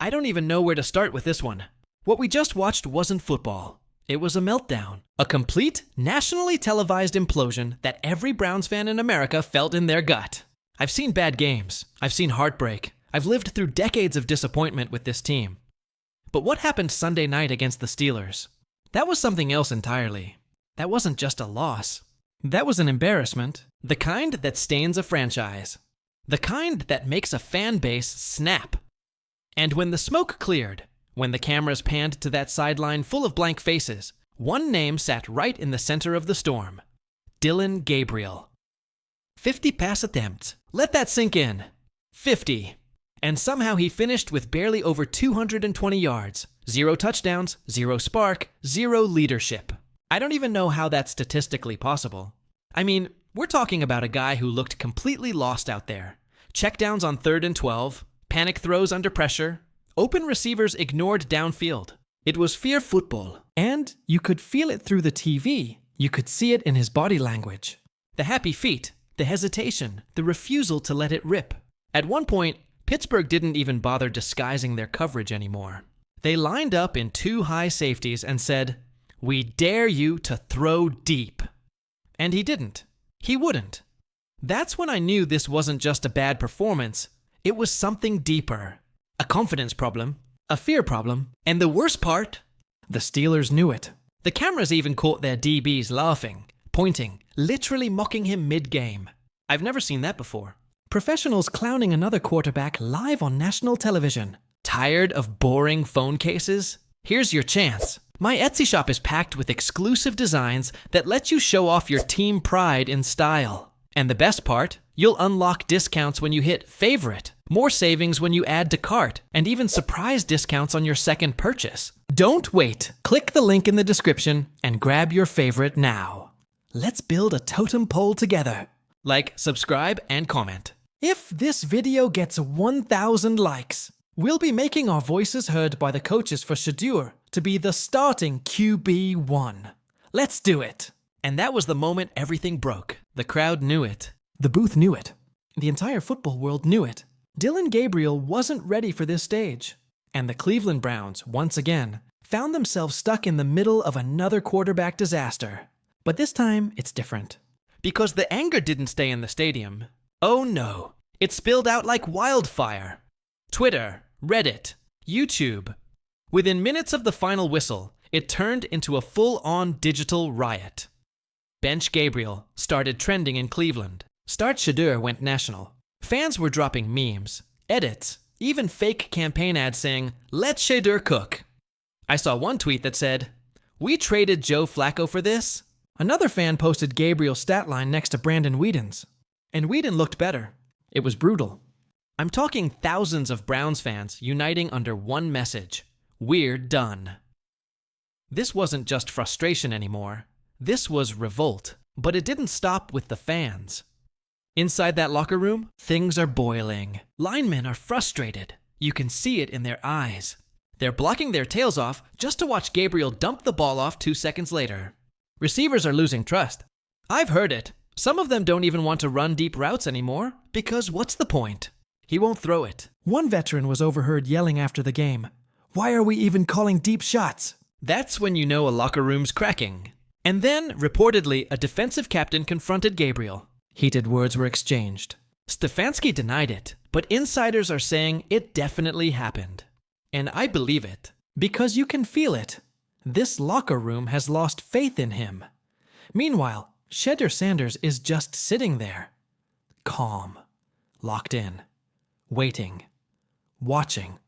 I don't even know where to start with this one. What we just watched wasn't football. It was a meltdown. A complete, nationally televised implosion that every Browns fan in America felt in their gut. I've seen bad games. I've seen heartbreak. I've lived through decades of disappointment with this team. But what happened Sunday night against the Steelers? That was something else entirely. That wasn't just a loss. That was an embarrassment. The kind that stains a franchise. The kind that makes a fan base snap. And when the smoke cleared, when the cameras panned to that sideline full of blank faces, one name sat right in the center of the storm. Dillon Gabriel. 50 pass attempts. Let that sink in. 50. And somehow he finished with barely over 220 yards. 0 touchdowns, 0 spark, 0 leadership. I don't even know how that's statistically possible. I mean, we're talking about a guy who looked completely lost out there. Checkdowns on 3rd and 12, panic throws under pressure, open receivers ignored downfield. It was fear football. And you could feel it through the TV. You could see it in his body language. The happy feet, the hesitation, the refusal to let it rip. At one point, Pittsburgh didn't even bother disguising their coverage anymore. They lined up in 2 high safeties and said, "We dare you to throw deep." And he didn't. He wouldn't. That's when I knew this wasn't just a bad performance. It was something deeper. A confidence problem, a fear problem, and the worst part, the Steelers knew it. The cameras even caught their DBs laughing, pointing, literally mocking him mid-game. I've never seen that before. Professionals clowning another quarterback live on national television. Tired of boring phone cases? Here's your chance. My Etsy shop is packed with exclusive designs that let you show off your team pride in style. And the best part, you'll unlock discounts when you hit favorite, more savings when you add to cart, and even surprise discounts on your second purchase. Don't wait. Click the link in the description and grab your favorite now. Let's build a totem pole together. Like, subscribe, and comment. If this video gets 1,000 likes, we'll be making our voices heard by the coaches for Shedeur to be the starting QB1. Let's do it. And that was the moment everything broke. The crowd knew it. The booth knew it. The entire football world knew it. Dillon Gabriel wasn't ready for this stage. And the Cleveland Browns, once again, found themselves stuck in the middle of another quarterback disaster. But this time, it's different. Because the anger didn't stay in the stadium. Oh no. It spilled out like wildfire. Twitter, Reddit, YouTube. Within minutes of the final whistle, it turned into a full-on digital riot. Bench Gabriel started trending in Cleveland. Start Shedeur went national. Fans were dropping memes, edits, even fake campaign ads saying, "Let Shedeur cook." I saw one tweet that said, "We traded Joe Flacco for this." Another fan posted Gabriel's stat line next to Brandon Whedon's. And Whedon looked better. It was brutal. I'm talking thousands of Browns fans uniting under one message. We're done. This wasn't just frustration anymore. This was revolt. But it didn't stop with the fans. Inside that locker room, things are boiling. Linemen are frustrated. You can see it in their eyes. They're blocking their tails off just to watch Gabriel dump the ball off 2 seconds later. Receivers are losing trust. I've heard it. Some of them don't even want to run deep routes anymore, because what's the point? He won't throw it. One veteran was overheard yelling after the game, "Why are we even calling deep shots?" That's when you know a locker room's cracking. And then, reportedly, a defensive captain confronted Gabriel. Heated words were exchanged. Stefanski denied it, but insiders are saying it definitely happened. And I believe it, because you can feel it. This locker room has lost faith in him. Meanwhile, Shedeur Sanders is just sitting there. Calm. Locked in. Waiting. Watching.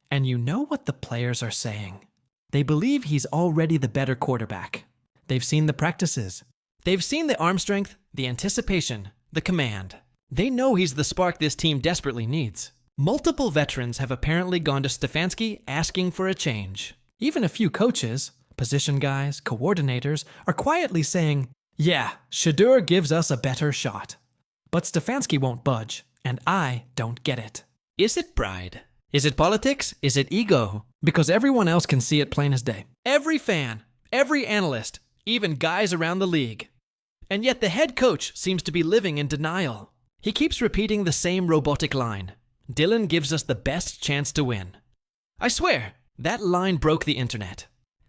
And you know what the players are saying. They believe he's already the better quarterback. They've seen the practices. They've seen the arm strength, the anticipation, the command. They know he's the spark this team desperately needs. Multiple veterans have apparently gone to Stefanski asking for a change. Even a few coaches, position guys, coordinators, are quietly saying, "Yeah, Shedeur gives us a better shot." But Stefanski won't budge, and I don't get it. Is it pride? Is it politics? Is it ego? Because everyone else can see it plain as day. Every fan, every analyst, even guys around the league. And yet the head coach seems to be living in denial. He keeps repeating the same robotic line. Dillon gives us the best chance to win. I swear, that line broke the internet.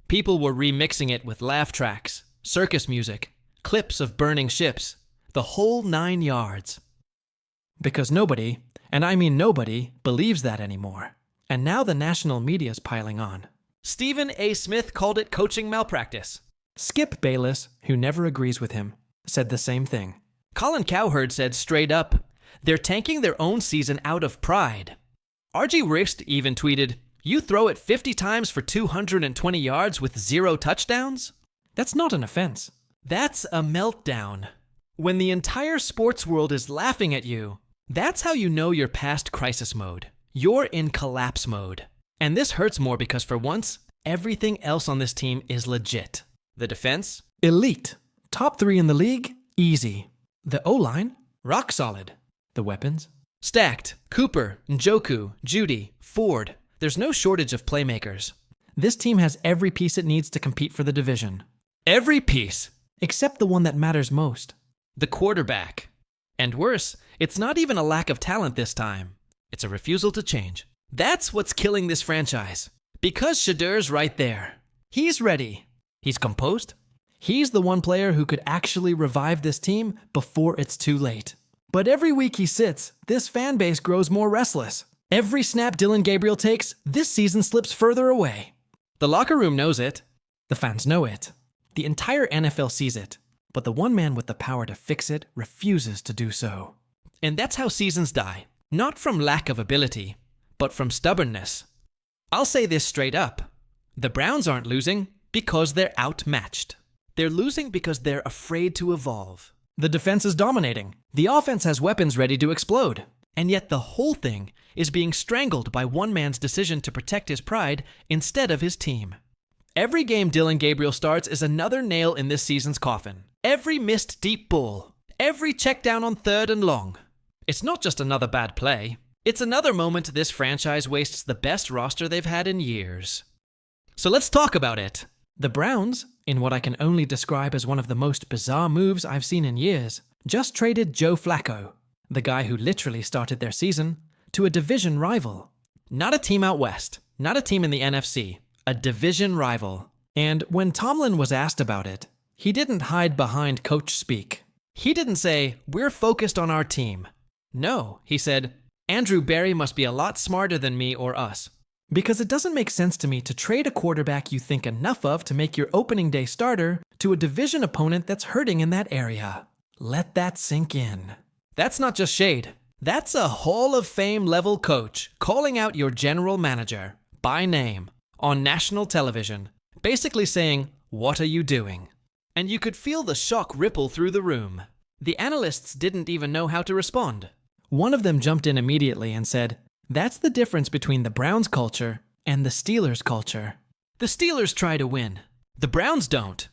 People were remixing it with laugh tracks, circus music, clips of burning ships, the whole 9 yards. Because nobody, and I mean nobody, believes that anymore. And now the national media's piling on. Stephen A. Smith called it coaching malpractice. Skip Bayless, who never agrees with him, said the same thing. Colin Cowherd said straight up, they're tanking their own season out of pride. R.G. Rist even tweeted, you throw it 50 times for 220 yards with 0 touchdowns? That's not an offense. That's a meltdown. When the entire sports world is laughing at you, that's how you know you're past crisis mode. You're in collapse mode. And this hurts more because for once, everything else on this team is legit. The defense? Elite. Top 3 in the league? Easy. The O-line? Rock solid. The weapons? Stacked. Cooper, Njoku, Judy, Ford. There's no shortage of playmakers. This team has every piece it needs to compete for the division. Every piece! Except the one that matters most. The quarterback. And worse, it's not even a lack of talent this time. It's a refusal to change. That's what's killing this franchise. Because Shedeur's right there. He's ready. He's composed. He's the one player who could actually revive this team before it's too late. But every week he sits, this fan base grows more restless. Every snap Dillon Gabriel takes, this season slips further away. The locker room knows it. The fans know it. The entire NFL sees it. But the one man with the power to fix it refuses to do so. And that's how seasons die. Not from lack of ability, but from stubbornness. I'll say this straight up. The Browns aren't losing because they're outmatched. They're losing because they're afraid to evolve. The defense is dominating. The offense has weapons ready to explode. And yet the whole thing is being strangled by one man's decision to protect his pride instead of his team. Every game Dillon Gabriel starts is another nail in this season's coffin. Every missed deep ball. Every check down on 3rd and long. It's not just another bad play. It's another moment this franchise wastes the best roster they've had in years. So let's talk about it. The Browns, in what I can only describe as one of the most bizarre moves I've seen in years, just traded Joe Flacco, the guy who literally started their season, to a division rival. Not a team out west, not a team in the NFC, a division rival. And when Tomlin was asked about it, he didn't hide behind coach speak. He didn't say, we're focused on our team. No, he said, Andrew Berry must be a lot smarter than me or us. Because it doesn't make sense to me to trade a quarterback you think enough of to make your opening day starter to a division opponent that's hurting in that area. Let that sink in. That's not just shade. That's a Hall of Fame level coach calling out your general manager, by name, on national television, basically saying, what are you doing? And you could feel the shock ripple through the room. The analysts didn't even know how to respond. One of them jumped in immediately and said, that's the difference between the Browns culture and the Steelers culture. The Steelers try to win. The Browns don't.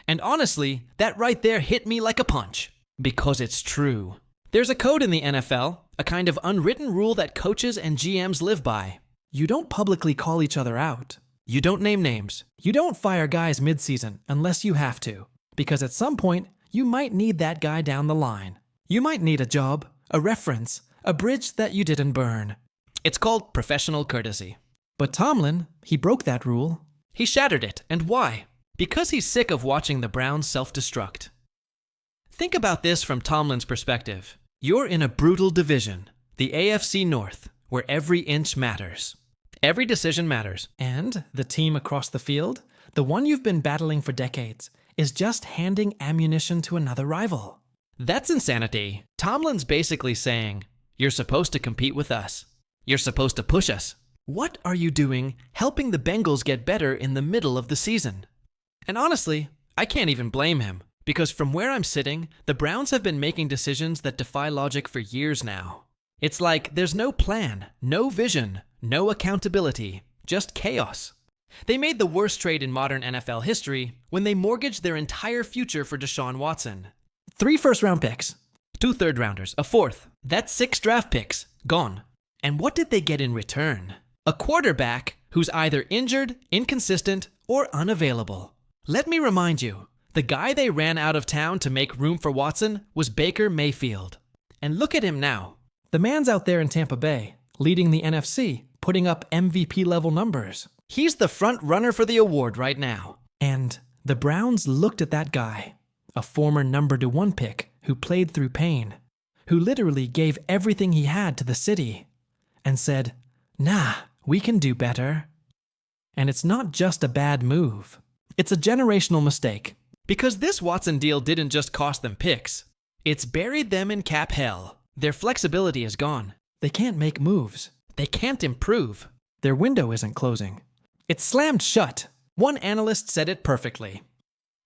And honestly, that right there hit me like a punch. Because it's true. There's a code in the NFL, a kind of unwritten rule that coaches and GMs live by. You don't publicly call each other out. You don't name names. You don't fire guys mid-season unless you have to. Because at some point, you might need that guy down the line. You might need a job, a reference, a bridge that you didn't burn. It's called professional courtesy. But Tomlin, he broke that rule. He shattered it. And why? Because he's sick of watching the Browns self-destruct. Think about this from Tomlin's perspective. You're in a brutal division, the AFC North, where every inch matters. Every decision matters. And the team across the field, the one you've been battling for decades, is just handing ammunition to another rival. That's insanity. Tomlin's basically saying, you're supposed to compete with us. You're supposed to push us. What are you doing helping the Bengals get better in the middle of the season? And honestly, I can't even blame him. Because from where I'm sitting, the Browns have been making decisions that defy logic for years now. It's like there's no plan, no vision, no accountability, just chaos. They made the worst trade in modern NFL history when they mortgaged their entire future for Deshaun Watson. 3 first-round picks, 2 third-rounders, a 4th. That's 6 draft picks, gone. And what did they get in return? A quarterback who's either injured, inconsistent, or unavailable. Let me remind you, the guy they ran out of town to make room for Watson was Baker Mayfield. And look at him now. The man's out there in Tampa Bay, leading the NFC, putting up MVP level numbers. He's the front runner for the award right now. And the Browns looked at that guy, a former #1 pick who played through pain, who literally gave everything he had to the city, and said, "Nah, we can do better." And it's not just a bad move. It's a generational mistake. Because this Watson deal didn't just cost them picks. It's buried them in cap hell. Their flexibility is gone. They can't make moves. They can't improve. Their window isn't closing. It's slammed shut. One analyst said it perfectly.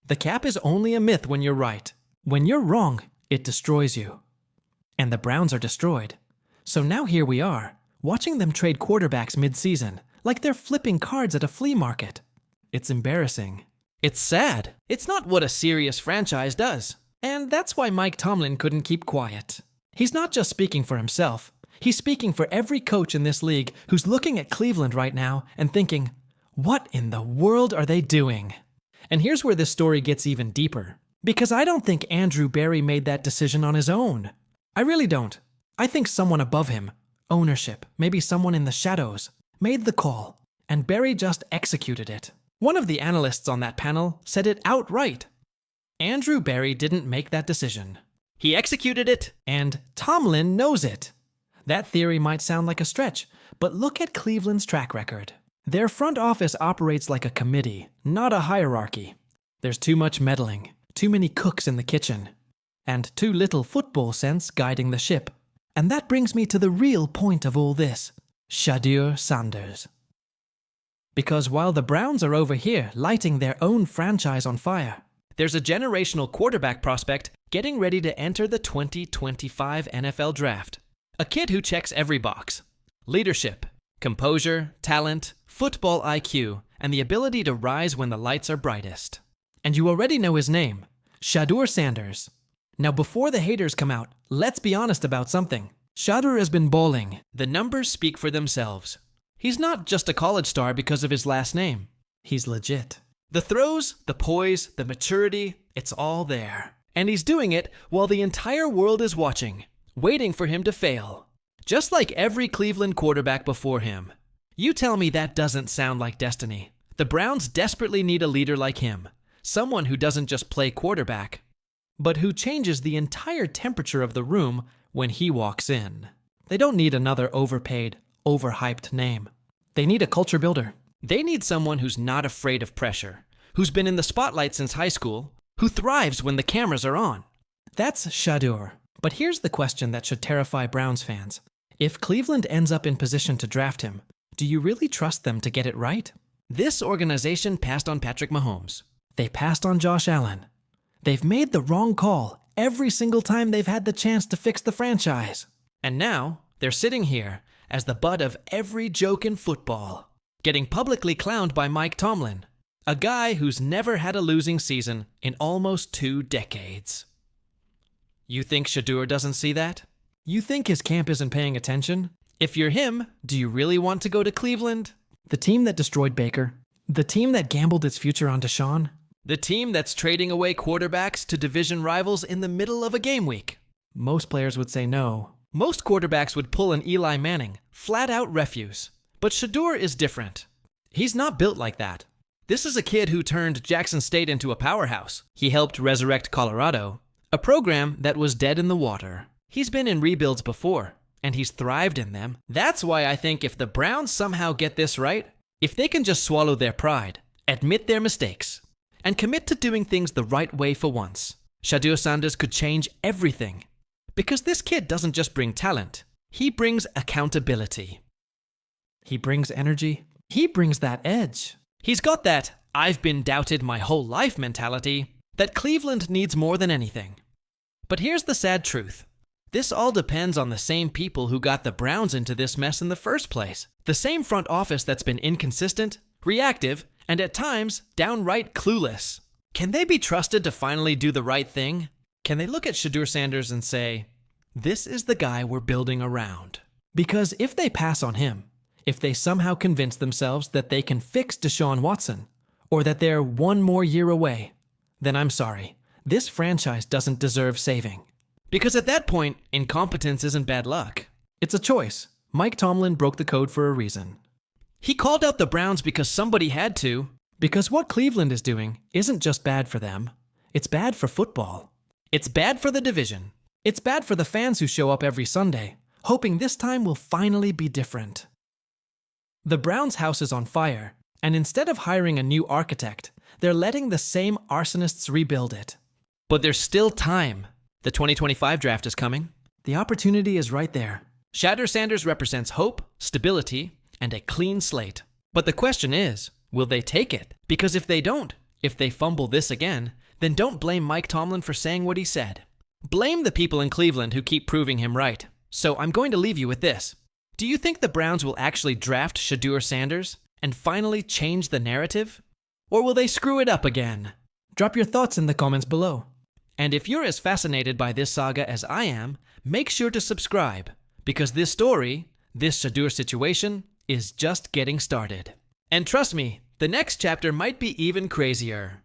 The cap is only a myth when you're right. When you're wrong, it destroys you. And the Browns are destroyed. So now here we are, watching them trade quarterbacks mid-season, like they're flipping cards at a flea market. It's embarrassing. It's sad. It's not what a serious franchise does. And that's why Mike Tomlin couldn't keep quiet. He's not just speaking for himself. He's speaking for every coach in this league who's looking at Cleveland right now and thinking, what in the world are they doing? And here's where this story gets even deeper. Because I don't think Andrew Berry made that decision on his own. I really don't. I think someone above him, ownership, maybe someone in the shadows, made the call, and Berry just executed it. One of the analysts on that panel said it outright. Andrew Berry didn't make that decision. He executed it, and Tomlin knows it. That theory might sound like a stretch, but look at Cleveland's track record. Their front office operates like a committee, not a hierarchy. There's too much meddling, too many cooks in the kitchen, and too little football sense guiding the ship. And that brings me to the real point of all this, Shedeur Sanders. Because while the Browns are over here lighting their own franchise on fire, there's a generational quarterback prospect getting ready to enter the 2025 NFL Draft. A kid who checks every box. Leadership, composure, talent, football IQ, and the ability to rise when the lights are brightest. And you already know his name, Shedeur Sanders. Now before the haters come out, let's be honest about something. Shedeur has been balling. The numbers speak for themselves. He's not just a college star because of his last name. He's legit. The throws, the poise, the maturity, it's all there. And he's doing it while the entire world is watching, waiting for him to fail. Just like every Cleveland quarterback before him. You tell me that doesn't sound like destiny. The Browns desperately need a leader like him. Someone who doesn't just play quarterback, but who changes the entire temperature of the room when he walks in. They don't need another overpaid, overhyped name. They need a culture builder. They need someone who's not afraid of pressure, who's been in the spotlight since high school, who thrives when the cameras are on. That's Shedeur. But here's the question that should terrify Browns fans. If Cleveland ends up in position to draft him, do you really trust them to get it right? This organization passed on Patrick Mahomes. They passed on Josh Allen. They've made the wrong call every single time they've had the chance to fix the franchise. And now, they're sitting here as the butt of every joke in football, getting publicly clowned by Mike Tomlin, a guy who's never had a losing season in almost 2 decades. You think Shedeur doesn't see that? You think his camp isn't paying attention? If you're him, do you really want to go to Cleveland? The team that destroyed Baker? The team that gambled its future on Deshaun? The team that's trading away quarterbacks to division rivals in the middle of a game week? Most players would say no. Most quarterbacks would pull an Eli Manning, flat out refuse. But Shedeur is different. He's not built like that. This is a kid who turned Jackson State into a powerhouse. He helped resurrect Colorado, a program that was dead in the water. He's been in rebuilds before, and he's thrived in them. That's why I think if the Browns somehow get this right, if they can just swallow their pride, admit their mistakes, and commit to doing things the right way for once, Shedeur Sanders could change everything. Because this kid doesn't just bring talent, he brings accountability. He brings energy. He brings that edge. He's got that "I've been doubted my whole life" mentality that Cleveland needs more than anything. But here's the sad truth. This all depends on the same people who got the Browns into this mess in the first place. The same front office that's been inconsistent, reactive, and at times downright clueless. Can they be trusted to finally do the right thing? Can they look at Shedeur Sanders and say, this is the guy we're building around? Because if they pass on him, if they somehow convince themselves that they can fix Deshaun Watson, or that they're 1 more year away, then I'm sorry, this franchise doesn't deserve saving. Because at that point, incompetence isn't bad luck. It's a choice. Mike Tomlin broke the code for a reason. He called out the Browns because somebody had to. Because what Cleveland is doing isn't just bad for them. It's bad for football. It's bad for the division. It's bad for the fans who show up every Sunday, hoping this time will finally be different. The Browns' house is on fire, and instead of hiring a new architect, they're letting the same arsonists rebuild it. But there's still time. The 2025 draft is coming. The opportunity is right there. Shedeur Sanders represents hope, stability, and a clean slate. But the question is, will they take it? Because if they don't, if they fumble this again, then don't blame Mike Tomlin for saying what he said. Blame the people in Cleveland who keep proving him right. So I'm going to leave you with this. Do you think the Browns will actually draft Shedeur Sanders and finally change the narrative? Or will they screw it up again? Drop your thoughts in the comments below. And if you're as fascinated by this saga as I am, make sure to subscribe, because this story, this Shedeur situation, is just getting started. And trust me, the next chapter might be even crazier.